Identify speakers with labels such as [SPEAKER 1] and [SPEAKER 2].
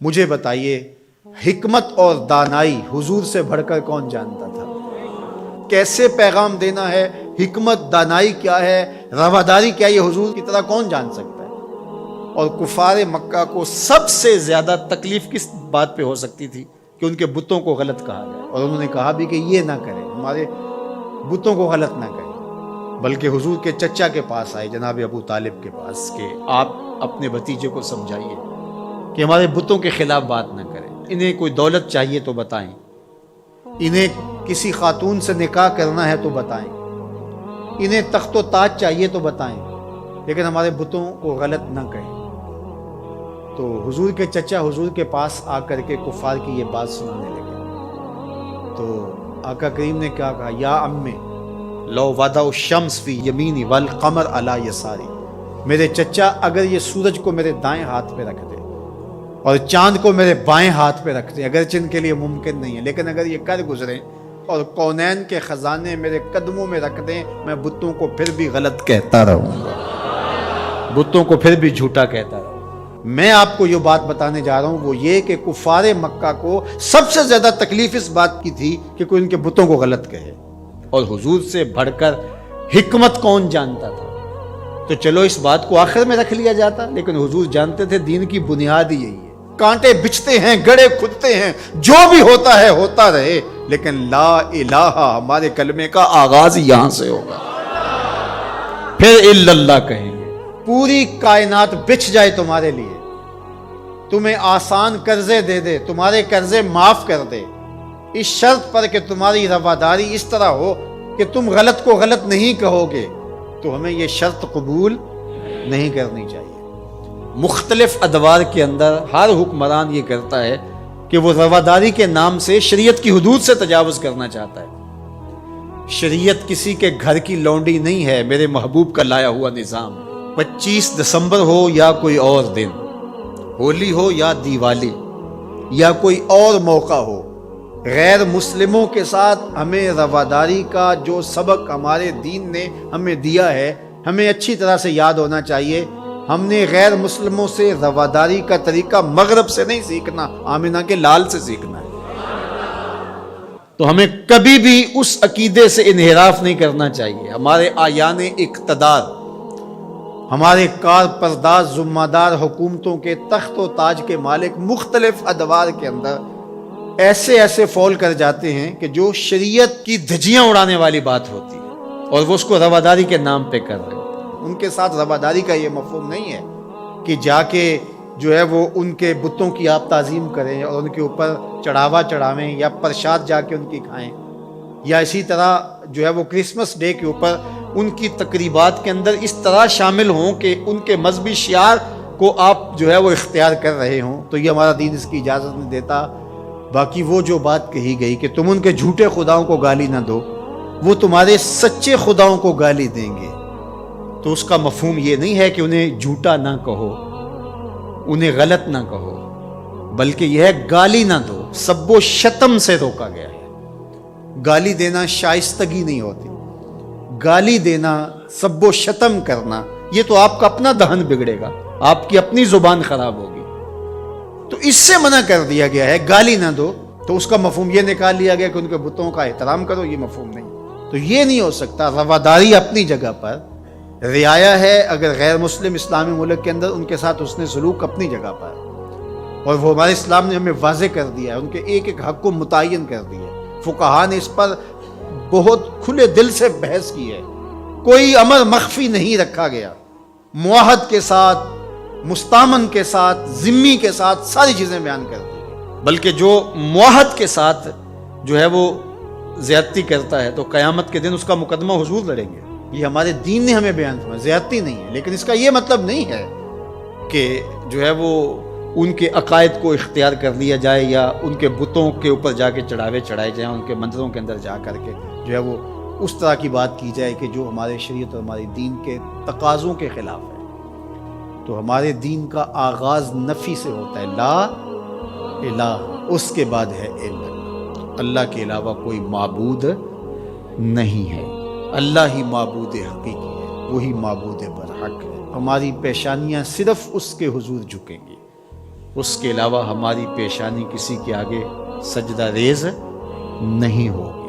[SPEAKER 1] مجھے بتائیے حکمت اور دانائی حضور سے بڑھ کر کون جانتا تھا؟ کیسے پیغام دینا ہے، حکمت دانائی کیا ہے، رواداری کیا ہے، یہ حضور کی طرح کون جان سکتا ہے؟ اور کفار مکہ کو سب سے زیادہ تکلیف کس بات پہ ہو سکتی تھی کہ ان کے بتوں کو غلط کہا جائے، اور انہوں نے کہا بھی کہ یہ نہ کریں، ہمارے بتوں کو غلط نہ کریں، بلکہ حضور کے چچا کے پاس آئے، جناب ابو طالب کے پاس، کہ آپ اپنے بھتیجے کو سمجھائیے کہ ہمارے بتوں کے خلاف بات نہ کریں، انہیں کوئی دولت چاہیے تو بتائیں، انہیں کسی خاتون سے نکاح کرنا ہے تو بتائیں، انہیں تخت و تاج چاہیے تو بتائیں، لیکن ہمارے بتوں کو غلط نہ کہیں۔ تو حضور کے چچا حضور کے پاس آ کر کے کفار کی یہ بات سنانے لگے، تو آقا کریم نے کیا کہا؟ یا امی لو وضع الشمس فی یمینی والقمر علی یساری، میرے چچا اگر یہ سورج کو میرے دائیں ہاتھ پہ رکھ دے اور چاند کو میرے بائیں ہاتھ پہ رکھ دیں، اگرچہ ان کے لیے ممکن نہیں ہے، لیکن اگر یہ کر گزریں اور کونین کے خزانے میرے قدموں میں رکھ دیں، میں بتوں کو پھر بھی غلط کہتا رہوں گا، بتوں کو پھر بھی جھوٹا کہتا رہوں گا۔ میں آپ کو یہ بات بتانے جا رہا ہوں وہ یہ کہ کفار مکہ کو سب سے زیادہ تکلیف اس بات کی تھی کہ کوئی ان کے بتوں کو غلط کہے، اور حضور سے بڑھ کر حکمت کون جانتا تھا؟ تو چلو اس بات کو آخر میں رکھ لیا جاتا، لیکن حضور جانتے تھے دین کی بنیاد ہی یہی ہے، کانٹے بچھتے ہیں، گڑے کھدتے ہیں، جو بھی ہوتا ہے ہوتا رہے، لیکن لا الہ ہمارے کلمے کا آغاز یہاں سے ہوگا، پھر الا اللہ کہیں گے، پوری کائنات بچھ جائے تمہارے لیے، تمہیں آسان قرضے دے دے، تمہارے قرضے معاف کر دے، اس شرط پر کہ تمہاری رواداری اس طرح ہو کہ تم غلط کو غلط نہیں کہو گے، تو ہمیں یہ شرط قبول نہیں کرنی چاہیے۔ مختلف ادوار کے اندر ہر حکمران یہ کرتا ہے کہ وہ رواداری کے نام سے شریعت کی حدود سے تجاوز کرنا چاہتا ہے۔ شریعت کسی کے گھر کی لونڈی نہیں ہے، میرے محبوب کا لایا ہوا نظام۔ 25 دسمبر ہو یا کوئی اور دن، ہولی ہو یا دیوالی یا کوئی اور موقع ہو، غیر مسلموں کے ساتھ ہمیں رواداری کا جو سبق ہمارے دین نے ہمیں دیا ہے، ہمیں اچھی طرح سے یاد ہونا چاہیے۔ ہم نے غیر مسلموں سے رواداری کا طریقہ مغرب سے نہیں سیکھنا، آمنہ کے لال سے سیکھنا ہے۔ تو ہمیں کبھی بھی اس عقیدے سے انحراف نہیں کرنا چاہیے۔ ہمارے آیان اقتدار، ہمارے کار پرداز ذمہ دار حکومتوں کے تخت و تاج کے مالک مختلف ادوار کے اندر ایسے فول کر جاتے ہیں کہ جو شریعت کی دھجیاں اڑانے والی بات ہوتی ہے، اور وہ اس کو رواداری کے نام پہ کر رہے ہیں۔ ان کے ساتھ رواداری کا یہ مفہوم نہیں ہے کہ جا کے جو ہے وہ ان کے بتوں کی آپ تعظیم کریں اور ان کے اوپر چڑھاوا چڑھاویں، یا پرشاد جا کے ان کی کھائیں، یا اسی طرح جو ہے وہ کرسمس ڈے کے اوپر ان کی تقریبات کے اندر اس طرح شامل ہوں کہ ان کے مذہبی شعار کو آپ جو ہے وہ اختیار کر رہے ہوں، تو یہ ہمارا دین اس کی اجازت نہیں دیتا۔ باقی وہ جو بات کہی گئی کہ تم ان کے جھوٹے خداؤں کو گالی نہ دو، وہ تمہارے سچے خداؤں کو گالی دیں گے، تو اس کا مفہوم یہ نہیں ہے کہ انہیں جھوٹا نہ کہو، انہیں غلط نہ کہو، بلکہ یہ ہے گالی نہ دو۔ سب و شتم سے روکا گیا ہے۔ گالی دینا شائستگی نہیں ہوتی، گالی دینا، سب و شتم کرنا، یہ تو آپ کا اپنا دہن بگڑے گا، آپ کی اپنی زبان خراب ہوگی، تو اس سے منع کر دیا گیا ہے گالی نہ دو۔ تو اس کا مفہوم یہ نکال لیا گیا کہ ان کے بتوں کا احترام کرو، یہ مفہوم نہیں۔ تو یہ نہیں ہو سکتا۔ رواداری اپنی جگہ پر، رعایا ہے اگر غیر مسلم اسلامی ملک کے اندر، ان کے ساتھ حسن سلوک اپنی جگہ پر، اور وہ ہمارے اسلام نے ہمیں واضح کر دیا ہے، ان کے ایک ایک حق کو متعین کر دیا ہے۔ فقہا نے اس پر بہت کھلے دل سے بحث کی ہے، کوئی امر مخفی نہیں رکھا گیا، معاہد کے ساتھ، مستامن کے ساتھ، ذمی کے ساتھ ساری چیزیں بیان کر دی، بلکہ جو معاہد کے ساتھ جو ہے وہ زیادتی کرتا ہے تو قیامت کے دن اس کا مقدمہ حضور لڑیں گے۔ یہ ہمارے دین نے ہمیں بیان فرمایا، زیادتی نہیں ہے، لیکن اس کا یہ مطلب نہیں ہے کہ جو ہے وہ ان کے عقائد کو اختیار کر لیا جائے، یا ان کے بتوں کے اوپر جا کے چڑھاوے چڑھائے جائیں، ان کے مندروں کے اندر جا کر کے جو ہے وہ اس طرح کی بات کی جائے کہ جو ہمارے شریعت اور ہمارے دین کے تقاضوں کے خلاف ہے۔ تو ہمارے دین کا آغاز نفی سے ہوتا ہے، لا الہ، اس کے بعد ہے الا اللہ، اللہ کے علاوہ کوئی معبود نہیں ہے، اللہ ہی معبود حقیقی ہے، وہی معبود برحق ہے۔ ہماری پیشانیاں صرف اس کے حضور جھکیں گی۔ اس کے علاوہ ہماری پیشانی کسی کے آگے سجدہ ریز نہیں ہوگی۔